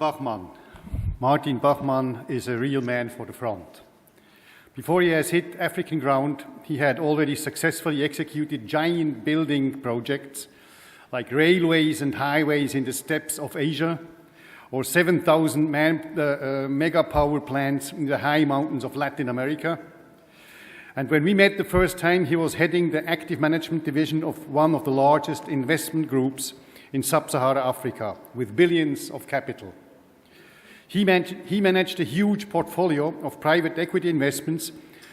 Bachmann. Martin Bachmann is a real man for the front. Before he has hit African ground, he had already successfully executed giant building projects like railways and highways in the steppes of Asia, or 7,000 mega power plants in the high mountains of Latin America. And when we met the first time, he was heading the active management division of one of the largest investment groups in Sub-Sahara Africa, with billions of capital. He managed a huge portfolio of private equity investments,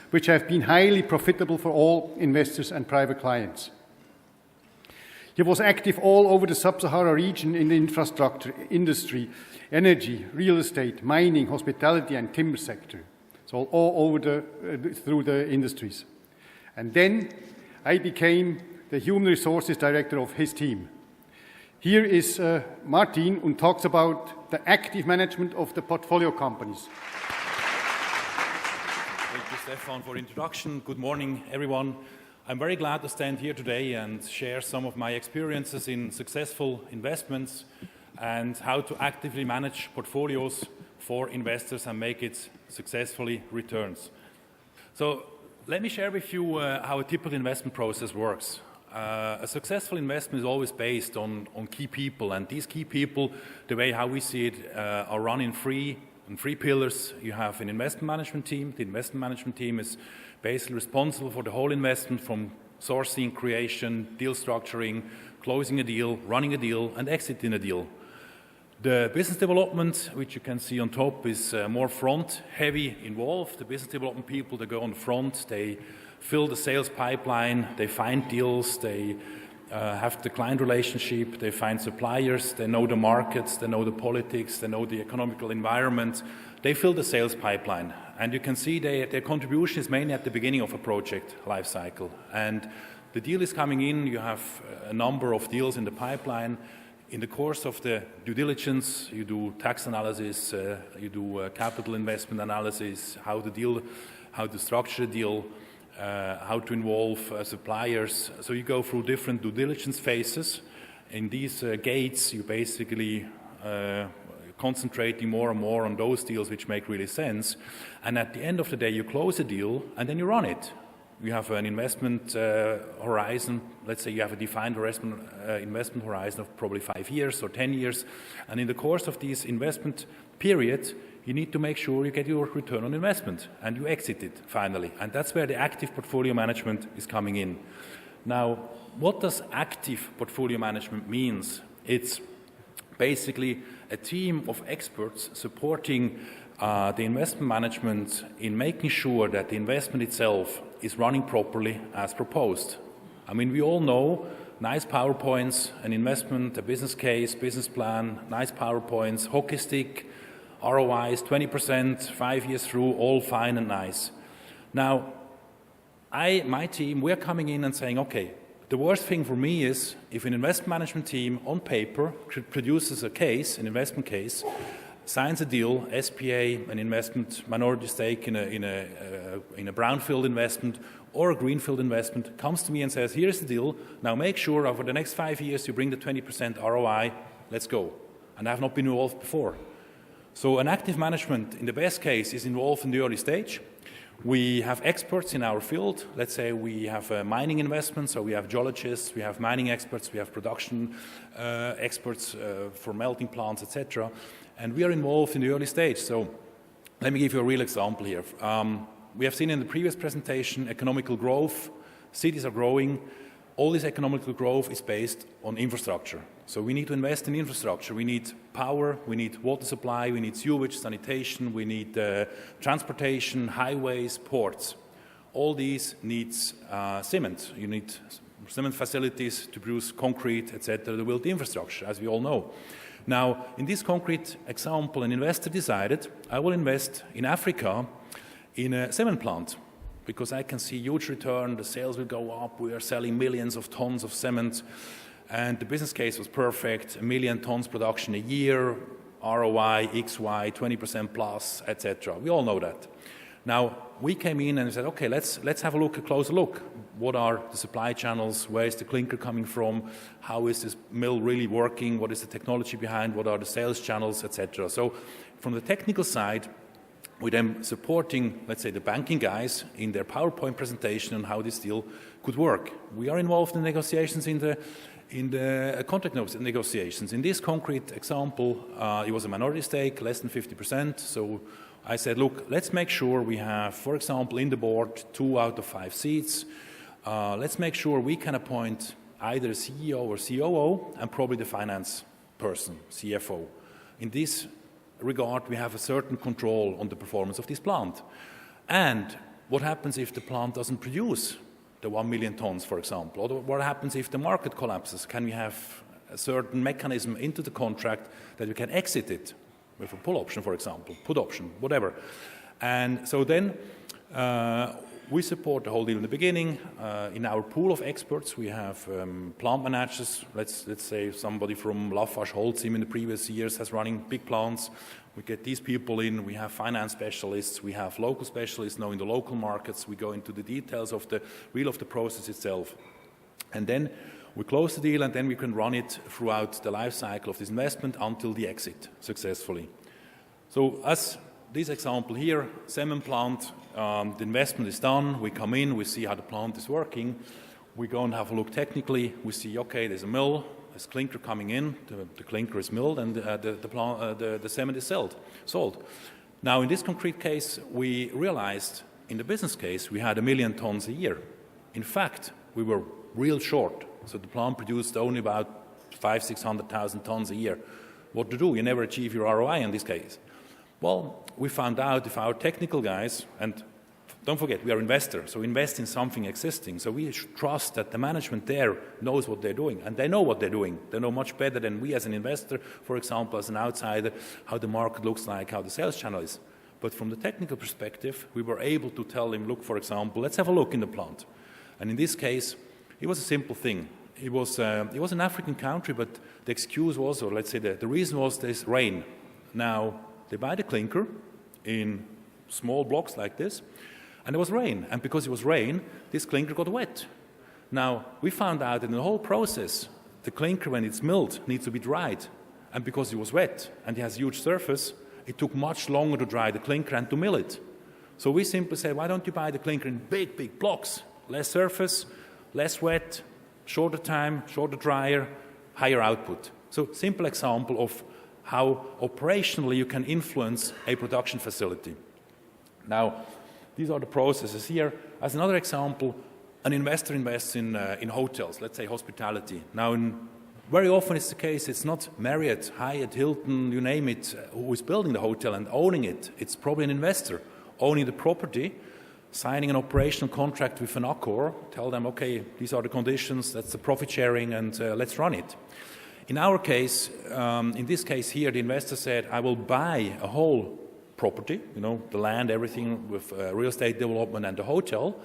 which have been highly profitable for all investors and private clients. He was active all over the Sub-Sahara region in the infrastructure, industry, energy, real estate, mining, hospitality, and timber sector. So all over through the industries. And then I became the human resources director of his team. Here is Martin, and talks about the active management of the portfolio companies. Thank you, Stefan, for the introduction. Good morning, everyone. I'm very glad to stand here today and share some of my experiences in successful investments and how to actively manage portfolios for investors and make it successfully returns. So let me share with you how a typical investment process works. A successful investment is always based on key people, and these key people, the way how we see it, are run in three pillars. You have an investment management team. The investment management team is basically responsible for the whole investment, from sourcing, creation, deal structuring, closing a deal, running a deal, and exiting a deal. The business development, which you can see on top, is more front-heavy involved. The business development people, they go on the front, they fill the sales pipeline, they find deals, they have the client relationship, they find suppliers, they know the markets, they know the politics, they know the economical environment. They fill the sales pipeline. And you can see their contribution is mainly at the beginning of a project life cycle. And the deal is coming in, you have a number of deals in the pipeline. In the course of the due diligence, you do tax analysis, you do capital investment analysis, how to structure a deal, how to involve suppliers. So you go through different due diligence phases. In these gates, you basically concentrating more and more on those deals which make really sense. And at the end of the day, you close a deal and then you run it. You have an investment horizon. Let's say you have a defined investment horizon of probably 5 years or 10 years. And in the course of this investment period, you need to make sure you get your return on investment and you exit it finally. And that's where the active portfolio management is coming in. Now, what does active portfolio management means? It's basically a team of experts supporting the investment management in making sure that the investment itself is running properly as proposed. I mean, we all know nice PowerPoints, an investment, a business case, business plan, nice PowerPoints, hockey stick, ROIs, 20%, 5 years through, all fine and nice. Now, my team, we're coming in and saying, okay, the worst thing for me is if an investment management team on paper produces a case, an investment case, signs a deal, SPA, an investment minority stake in a brownfield investment or a greenfield investment, comes to me and says, here's the deal, now make sure over the next 5 years you bring the 20% ROI, let's go. And I've not been involved before. So an active management, in the best case, is involved in the early stage. We have experts in our field. Let's say we have mining investments, so we have geologists, we have mining experts, we have production experts for melting plants, etc. And we are involved in the early stage. So let me give you a real example here. We have seen in the previous presentation economical growth. Cities are growing. All this economical growth is based on infrastructure. So we need to invest in infrastructure. We need power, we need water supply, we need sewage, sanitation, we need transportation, highways, ports. All these needs cement. You need cement facilities to produce concrete, etc., to build the infrastructure, as we all know. Now, in this concrete example, an investor decided, I will invest in Africa in a cement plant, because I can see huge return, the sales will go up, we are selling millions of tons of cement, and the business case was perfect, 1 million tons production a year, ROI, XY, 20% plus, etc. We all know that. Now, we came in and said, okay, let's have a closer look. what are the supply channels, where is the clinker coming from, how is this mill really working, what is the technology behind, what are the sales channels, etc. So from the technical side, we're then supporting, let's say, the banking guys in their PowerPoint presentation on how this deal could work. We are involved in negotiations in the contract negotiations. In this concrete example, it was a minority stake, less than 50%. So I said, look, let's make sure we have, for example, in the board, 2 out of 5 seats. Let's make sure we can appoint either a CEO or COO and probably the finance person, CFO. In this regard, we have a certain control on the performance of this plant. And what happens if the plant doesn't produce the 1 million tons, for example? Or what happens if the market collapses? Can we have a certain mechanism into the contract that we can exit it with a pull option, for example, put option, whatever? And so then we support the whole deal in the beginning. In our pool of experts, we have plant managers. Let's say somebody from Lafarge-Holcim in the previous years has running big plants. We get these people in. We have finance specialists. We have local specialists knowing the local markets. We go into the details of the process itself. And then we close the deal, and then we can run it throughout the life cycle of this investment until the exit successfully. So as this example here, cement plant, the investment is done, we come in, we see how the plant is working, we go and have a look technically, we see, okay, there's a mill, there's clinker coming in, the clinker is milled, and the cement is sold. Now, in this concrete case, we realized in the business case we had 1 million tons a year. In fact, we were real short, so the plant produced only about 500,000-600,000 tons a year. What to do? You never achieve your ROI in this case. Well, we found out if our technical guys, and don't forget, we are investors, so invest in something existing. So we trust that the management there knows what they're doing, and they know what they're doing. They know much better than we as an investor, for example, as an outsider, how the market looks like, how the sales channel is. But from the technical perspective, we were able to tell him, look, for example, let's have a look in the plant. And in this case, it was a simple thing. It was an African country, but the excuse was, or let's say the reason was there's rain. Now, they buy the clinker in small blocks like this, and there was rain. And because it was rain, this clinker got wet. Now, we found out that in the whole process, the clinker, when it's milled, needs to be dried. And because it was wet and it has a huge surface, it took much longer to dry the clinker and to mill it. So we simply said, why don't you buy the clinker in big blocks? Less surface, less wet, shorter time, shorter dryer, higher output. So simple example of how operationally you can influence a production facility. Now, these are the processes here. As another example, an investor invests in hotels, let's say hospitality. Now, very often it's the case, it's not Marriott, Hyatt, Hilton, you name it, who is building the hotel and owning it. It's probably an investor owning the property, signing an operational contract with an Accor, tell them, okay, these are the conditions, that's the profit sharing, and let's run it. In our case, in this case here, the investor said, I will buy a whole property, the land, everything with real estate development and the hotel.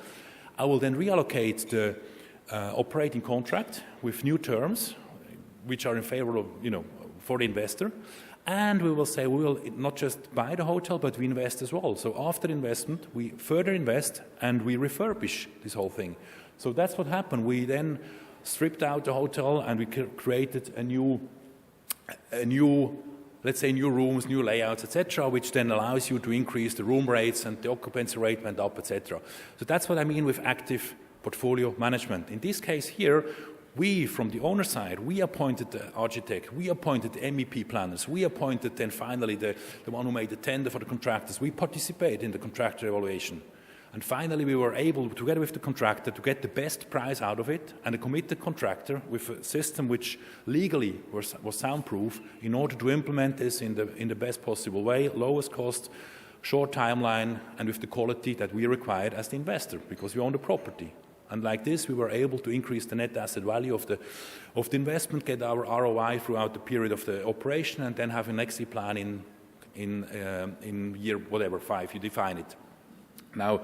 I will then reallocate the operating contract with new terms, which are in favor of, for the investor. And we will say we will not just buy the hotel, but we invest as well. So after investment, we further invest and we refurbish this whole thing. So that's what happened. We then stripped out the hotel and we created a new, let's say, new rooms, new layouts, etc., which then allows you to increase the room rates and the occupancy rate went up, etc. So that's what I mean with active portfolio management. In this case here, we, from the owner side, we appointed the architect, we appointed the MEP planners, we appointed then finally the one who made the tender for the contractors. We participate in the contractor evaluation. And finally, we were able, together with the contractor, to get the best price out of it and a committed contractor with a system which legally was soundproof in order to implement this in the best possible way, lowest cost, short timeline, and with the quality that we required as the investor, because we own the property. And like this, we were able to increase the net asset value of the investment, get our ROI throughout the period of the operation, and then have an exit plan in year, whatever, 5, you define it. Now,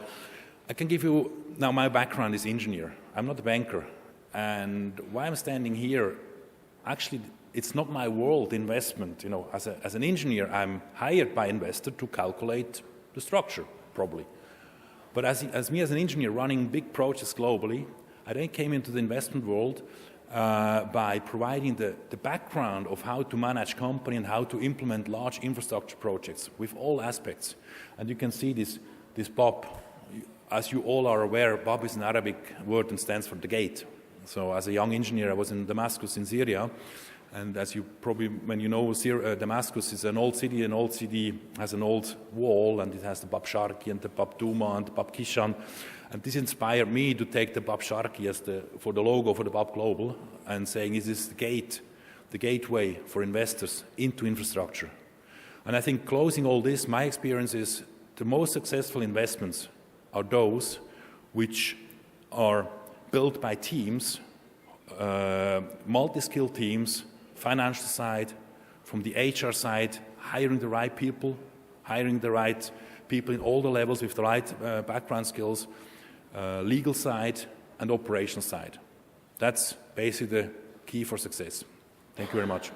I can give you, now my background is engineer. I'm not a banker. And why I'm standing here, actually, it's not my world investment. As an engineer, I'm hired by investor to calculate the structure, probably. But as me as an engineer running big projects globally, I then came into the investment world by providing the background of how to manage company and how to implement large infrastructure projects with all aspects. And you can see this BOB. As you all are aware, BOB is an Arabic word and stands for the gate. So as a young engineer, I was in Damascus in Syria. And as you probably, when you know, Damascus is an old city has an old wall, and it has the Bab Sharqi and the Bab Duma and the Bab Kishan. And this inspired me to take the Bab Sharqi for the logo for the Bab Global, and saying, is this the gateway for investors into infrastructure? And I think closing all this, my experience is the most successful investments are those which are built by teams, multi-skilled teams, financial side, from the HR side, hiring the right people in all the levels with the right background skills, legal side and operational side. That's basically the key for success. Thank you very much.